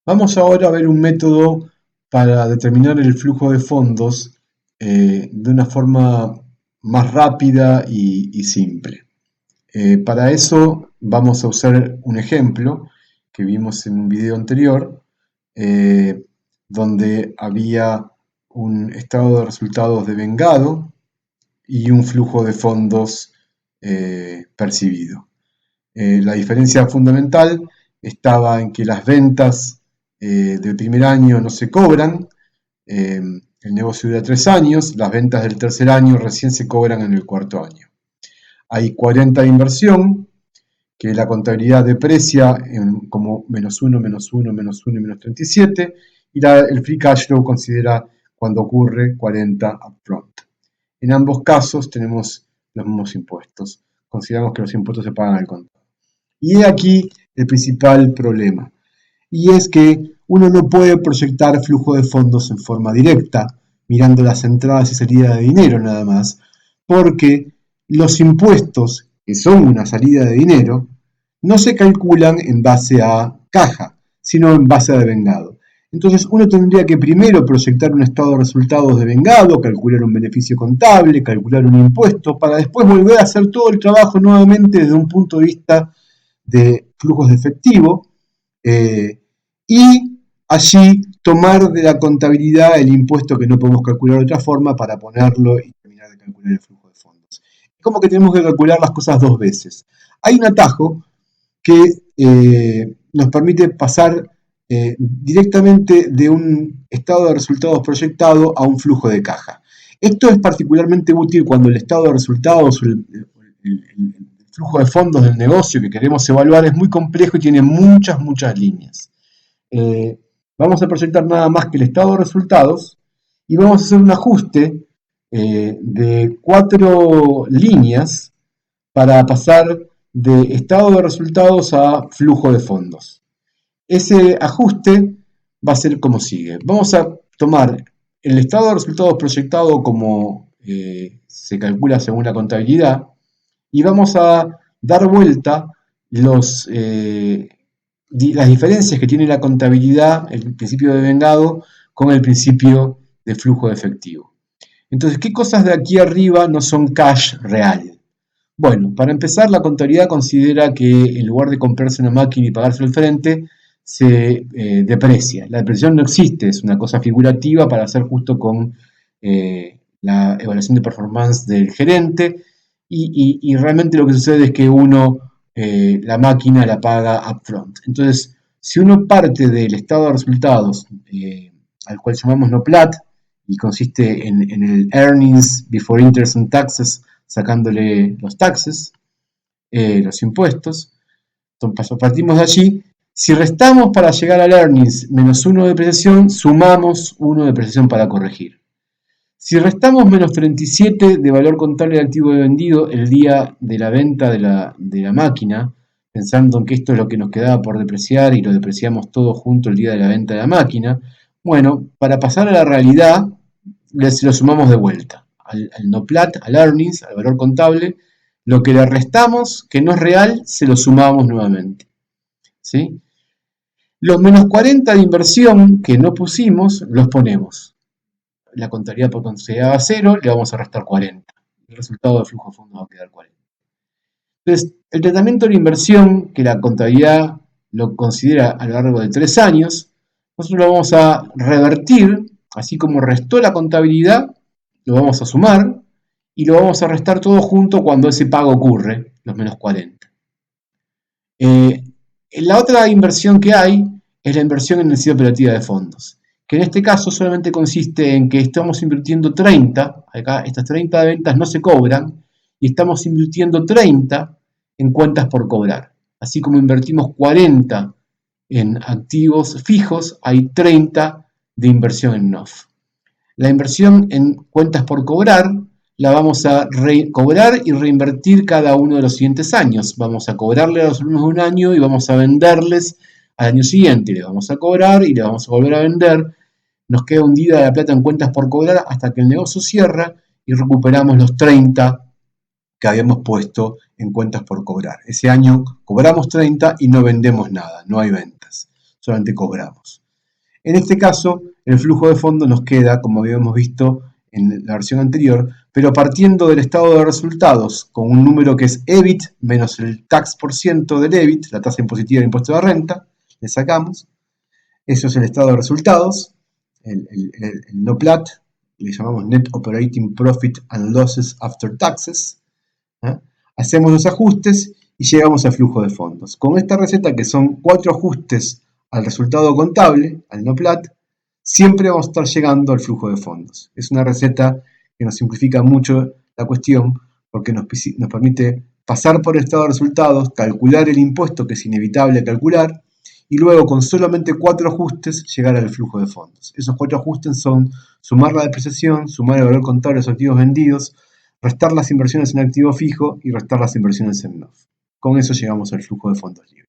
Vamos ahora a ver un método para determinar el flujo de fondos de una forma más rápida y simple. Para eso vamos a usar un ejemplo que vimos en un video anterior, eh, donde había un estado de resultados devengado y un flujo de fondos percibido. La diferencia fundamental estaba en que las ventas del primer año no se cobran, el negocio dura 3 años, las ventas del tercer año recién se cobran en el cuarto año. Hay 40 de inversión, que la contabilidad deprecia como menos 1, menos 1, menos 1 y menos 37, y el free cash flow considera cuando ocurre 40 upfront. En ambos casos tenemos los mismos impuestos. Consideramos que los impuestos se pagan al contado. Y he aquí el principal problema, y es que uno no puede proyectar flujo de fondos en forma directa, mirando las entradas y salidas de dinero nada más, porque los impuestos, que son una salida de dinero, no se calculan en base a caja, sino en base a devengado. Entonces uno tendría que primero proyectar un estado de resultados devengado, calcular un beneficio contable, calcular un impuesto, para después volver a hacer todo el trabajo nuevamente desde un punto de vista de flujos de efectivo, y allí tomar de la contabilidad el impuesto que no podemos calcular de otra forma para ponerlo y terminar de calcular el flujo de fondos. Es como que tenemos que calcular las cosas dos veces. Hay un atajo que nos permite pasar directamente de un estado de resultados proyectado a un flujo de caja. Esto es particularmente útil cuando el estado de resultados, el flujo de fondos del negocio que queremos evaluar es muy complejo y tiene muchas líneas. Eh, Vamos a proyectar nada más que el estado de resultados y vamos a hacer un ajuste de 4 líneas para pasar de estado de resultados a flujo de fondos. Ese ajuste va a ser como sigue. Vamos a tomar el estado de resultados proyectado como se calcula según la contabilidad y vamos a dar vuelta las diferencias que tiene la contabilidad, el principio de vengado, con el principio de flujo de efectivo. Entonces, ¿qué cosas de aquí arriba no son cash real? Bueno, para empezar, la contabilidad considera que en lugar de comprarse una máquina y pagarse al frente, se deprecia. La depreciación no existe, es una cosa figurativa para hacer justo con la evaluación de performance del gerente y realmente lo que sucede es que uno la máquina la paga upfront. Entonces, si uno parte del estado de resultados al cual llamamos NOPLAT y consiste en el Earnings Before Interest and Taxes, sacándole los taxes, los impuestos. Entonces, partimos de allí. Si restamos para llegar al earnings menos 1 de depreciación, sumamos 1 de depreciación para corregir. Si restamos menos 37 de valor contable de activo vendido el día de la venta de la máquina, pensando en que esto es lo que nos quedaba por depreciar y lo depreciamos todo junto el día de la venta de la máquina, bueno, para pasar a la realidad, les lo sumamos de vuelta al NOPLAT, al earnings, al valor contable, lo que le restamos, que no es real, se lo sumamos nuevamente. ¿Sí? Los menos 40 de inversión que no pusimos, los ponemos. La contabilidad por considerada 0, le vamos a restar 40. El resultado del flujo de fondos va a quedar 40. Entonces, el tratamiento de la inversión, que la contabilidad lo considera a lo largo de 3 años, nosotros lo vamos a revertir, así como restó la contabilidad, lo vamos a sumar y lo vamos a restar todo junto cuando ese pago ocurre, los menos 40. La otra inversión que hay es la inversión en necesidad operativa de fondos, que en este caso solamente consiste en que estamos invirtiendo 30, acá estas 30 de ventas no se cobran, y estamos invirtiendo 30 en cuentas por cobrar. Así como invertimos 40 en activos fijos, hay 30 de inversión en NOF. La inversión en cuentas por cobrar la vamos a cobrar y reinvertir cada uno de los siguientes años. Vamos a cobrarle a los alumnos de un año y vamos a venderles al año siguiente. Le vamos a cobrar y le vamos a volver a vender. Nos queda hundida la plata en cuentas por cobrar hasta que el negocio cierra y recuperamos los 30 que habíamos puesto en cuentas por cobrar. Ese año cobramos 30 y no vendemos nada, no hay ventas. solamente cobramos. En este caso, el flujo de fondos nos queda, como habíamos visto en la versión anterior, pero partiendo del estado de resultados, con un número que es EBIT menos el tax por ciento del EBIT, la tasa impositiva del impuesto de renta, le sacamos. Eso es el estado de resultados, el NOPLAT, le llamamos Net Operating Profit and Losses After Taxes. ¿eh? Hacemos los ajustes y llegamos al flujo de fondos. Con esta receta, que son 4 ajustes al resultado contable, al NOPLAT, siempre vamos a estar llegando al flujo de fondos. Es una receta que nos simplifica mucho la cuestión porque nos permite pasar por el estado de resultados, calcular el impuesto que es inevitable calcular y luego con solamente 4 ajustes llegar al flujo de fondos. Esos 4 ajustes son sumar la depreciación, sumar el valor contable de los activos vendidos, restar las inversiones en activo fijo y restar las inversiones en NOF. Con eso llegamos al flujo de fondos libre.